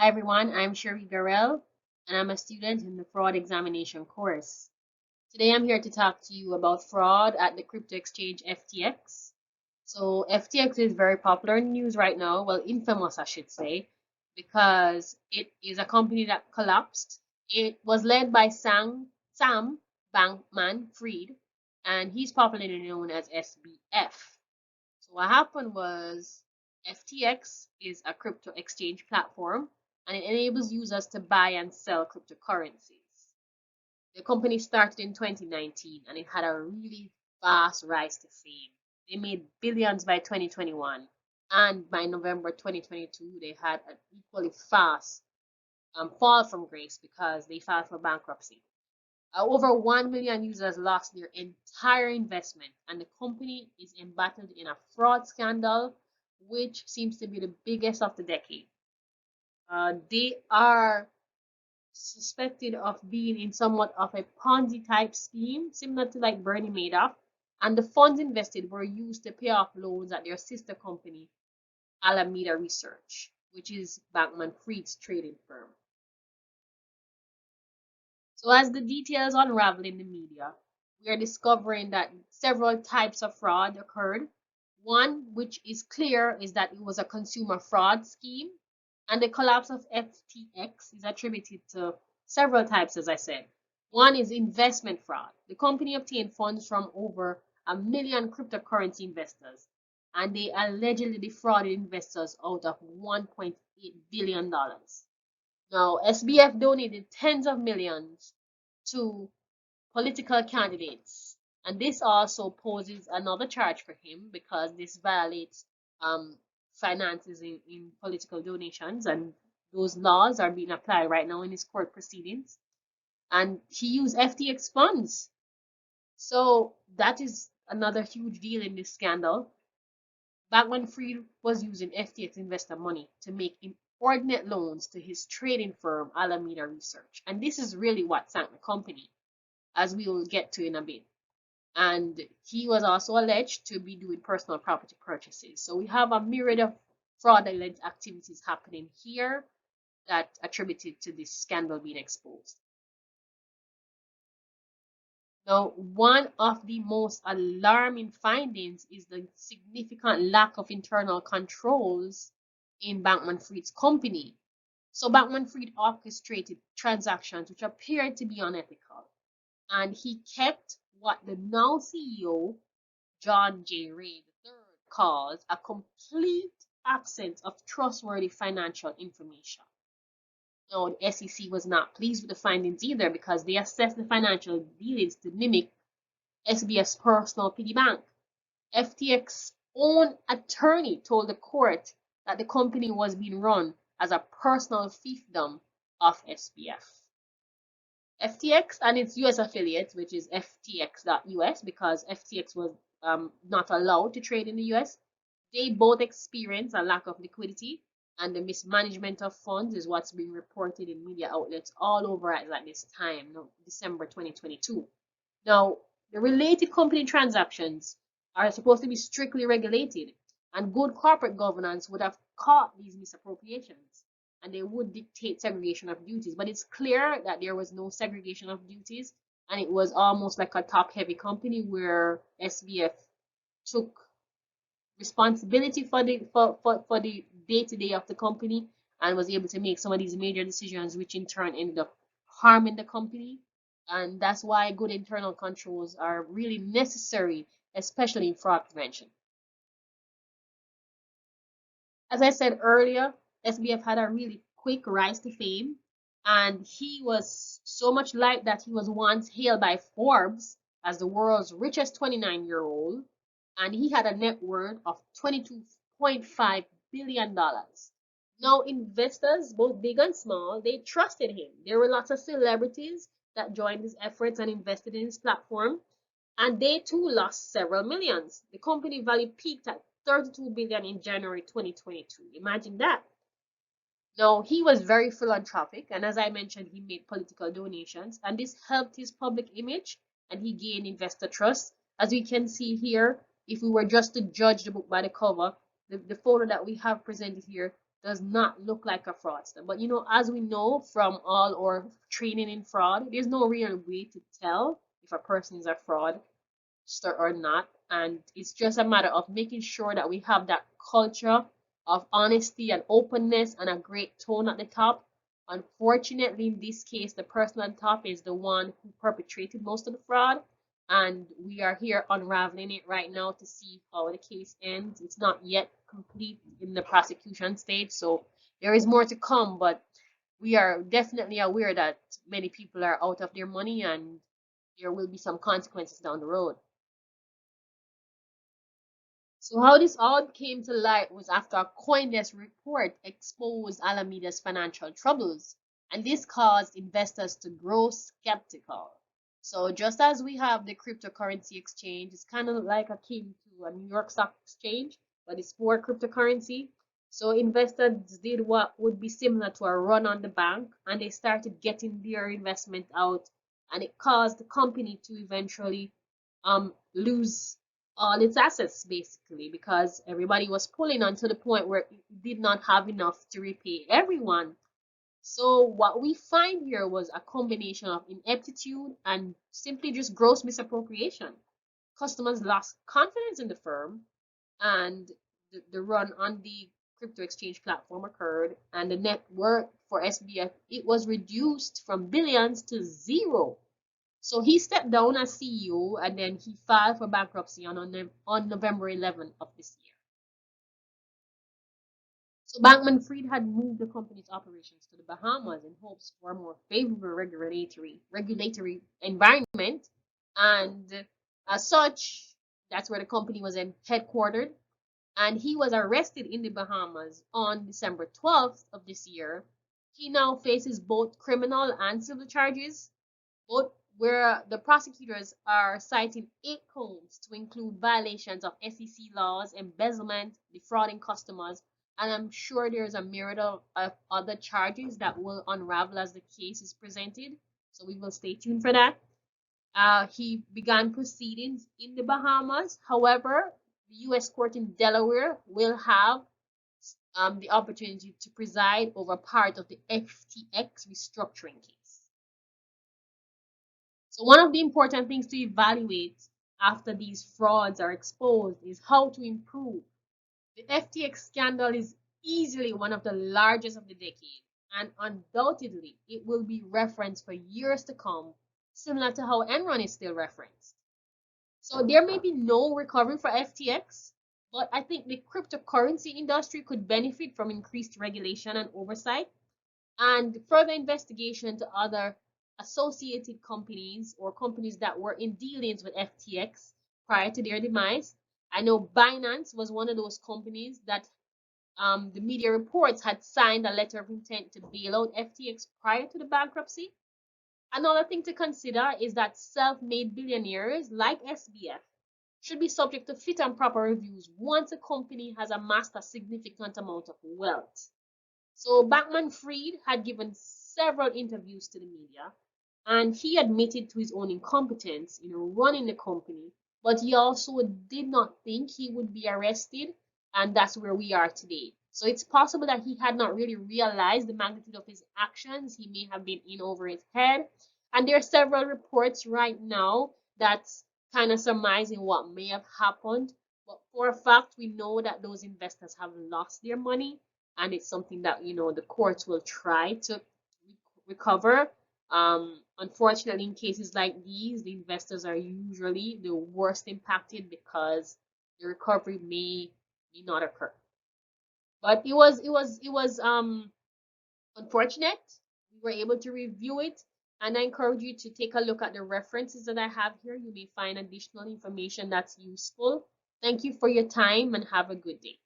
Hi everyone, I'm Sherrie Garel and I'm a student in the fraud examination course. Today I'm here to talk to you about fraud at the crypto exchange FTX. So FTX is very popular in the news right now, well infamous I should say, because it is a company that collapsed. It was led by Sam Bankman-Fried and he's popularly known as SBF. So what happened was FTX is a crypto exchange platform and it enables users to buy and sell cryptocurrencies. The company started in 2019 and it had a really fast rise to fame. They made billions by 2021 and by November 2022 they had an equally fast fall from grace because they filed for bankruptcy. Over 1 million users lost their entire investment, and the company is embattled in a fraud scandal, which seems to be the biggest of the decade. They are suspected of being in somewhat of a Ponzi type scheme, similar to like Bernie Madoff, and the funds invested were used to pay off loans at their sister company, Alameda Research, which is Bankman Fried's trading firm. So as the details unravel in the media, we are discovering that several types of fraud occurred. One, which is clear, is that it was a consumer fraud scheme, and the collapse of FTX is attributed to several types, as I said. One is investment fraud. The company obtained funds from over 1 million cryptocurrency investors, and they allegedly defrauded investors out of $1.8 billion. Now, SBF donated tens of millions to political candidates, and this also poses another charge for him because this violates finances in political donations, and those laws are being applied right now in his court proceedings. And he used FTX funds, so that is another huge deal in this scandal. Bankman-Fried was using FTX investor money to make inordinate loans to his trading firm Alameda Research, and this is really what sank the company, as we will get to in a bit. And he was also alleged to be doing personal property purchases. So we have a myriad of fraudulent activities happening here that attributed to this scandal being exposed. Now, one of the most alarming findings is the significant lack of internal controls in Bankman-Fried's company. So Bankman-Fried orchestrated transactions which appeared to be unethical, and he kept what the now CEO, John J. Ray III, calls a complete absence of trustworthy financial information. Now, the SEC was not pleased with the findings either because they assessed the financial dealings to mimic SBF's personal piggy bank. FTX's own attorney told the court that the company was being run as a personal fiefdom of SBF. FTX and its US affiliate, which is FTX.US, because FTX was not allowed to trade in the US, they both experience a lack of liquidity, and the mismanagement of funds is what's being reported in media outlets all over at this time, December 2022. Now, the related company transactions are supposed to be strictly regulated, and good corporate governance would have caught these misappropriations, and they would dictate segregation of duties. But it's clear that there was no segregation of duties, and it was almost like a top-heavy company where SBF took responsibility for the day-to-day of the company and was able to make some of these major decisions, which in turn ended up harming the company. And that's why good internal controls are really necessary, especially in fraud prevention. As I said earlier, SBF had a really quick rise to fame, and he was so much liked that he was once hailed by Forbes as the world's richest 29-year-old, and he had a net worth of $22.5 billion. Now, investors, both big and small, they trusted him. There were lots of celebrities that joined his efforts and invested in his platform, and they too lost several millions. The company value peaked at 32 billion in January 2022. Imagine that. Now, he was very philanthropic, and as I mentioned, he made political donations, and this helped his public image, and he gained investor trust. As we can see here, if we were just to judge the book by the cover, the photo that we have presented here does not look like a fraudster. But as we know from all our training in fraud, there's no real way to tell if a person is a fraudster or not. And it's just a matter of making sure that we have that culture of honesty and openness and a great tone at the top. Unfortunately, in this case, the person on top is the one who perpetrated most of the fraud. And we are here unraveling it right now to see how the case ends. It's not yet complete in the prosecution stage, so there is more to come, but we are definitely aware that many people are out of their money and there will be some consequences down the road. So how this all came to light was after a CoinDesk report exposed Alameda's financial troubles, and this caused investors to grow skeptical. So just as we have the cryptocurrency exchange, it's kind of like akin to a New York Stock Exchange, but it's for cryptocurrency. So investors did what would be similar to a run on the bank, and they started getting their investment out, and it caused the company to eventually lose all its assets basically because everybody was pulling on to the point where it did not have enough to repay everyone. So what we find here was a combination of ineptitude and simply just gross misappropriation. Customers lost confidence in the firm, and the run on the crypto exchange platform occurred, and the net worth for SBF, it was reduced from billions to zero. So he stepped down as CEO, and then he filed for bankruptcy on November 11th of this year. So Bankman-Fried had moved the company's operations to the Bahamas in hopes for a more favorable regulatory environment, and as such, that's where the company was headquartered. And he was arrested in the Bahamas on December 12th of this year. He now faces both criminal and civil charges, both where the prosecutors are citing 8 counts to include violations of SEC laws, embezzlement, defrauding customers, and I'm sure there's a myriad of other charges that will unravel as the case is presented. So we will stay tuned for that. He began proceedings in the Bahamas. However, the U.S. court in Delaware will have the opportunity to preside over part of the FTX restructuring case. So one of the important things to evaluate after these frauds are exposed is how to improve. The FTX scandal is easily one of the largest of the decade, and undoubtedly it will be referenced for years to come, similar to how Enron is still referenced. So there may be no recovery for FTX, but I think the cryptocurrency industry could benefit from increased regulation and oversight, and further investigation to other associated companies or companies that were in dealings with FTX prior to their demise. I know Binance was one of those companies that the media reports had signed a letter of intent to bail out FTX prior to the bankruptcy. Another thing to consider is that self-made billionaires like SBF should be subject to fit and proper reviews once a company has amassed a significant amount of wealth. So Bankman-Fried had given several interviews to the media, and he admitted to his own incompetence in running the company, but he also did not think he would be arrested, and that's where we are today. So it's possible that he had not really realized the magnitude of his actions. He may have been in over his head, and there are several reports right now that's kind of surmising what may have happened. But for a fact, we know that those investors have lost their money, and it's something that the courts will try to recover. Unfortunately, in cases like these, the investors are usually the worst impacted because the recovery may not occur. But it was unfortunate. We were able to review it, and I encourage you to take a look at the references that I have here. You may find additional information that's useful. Thank you for your time and have a good day.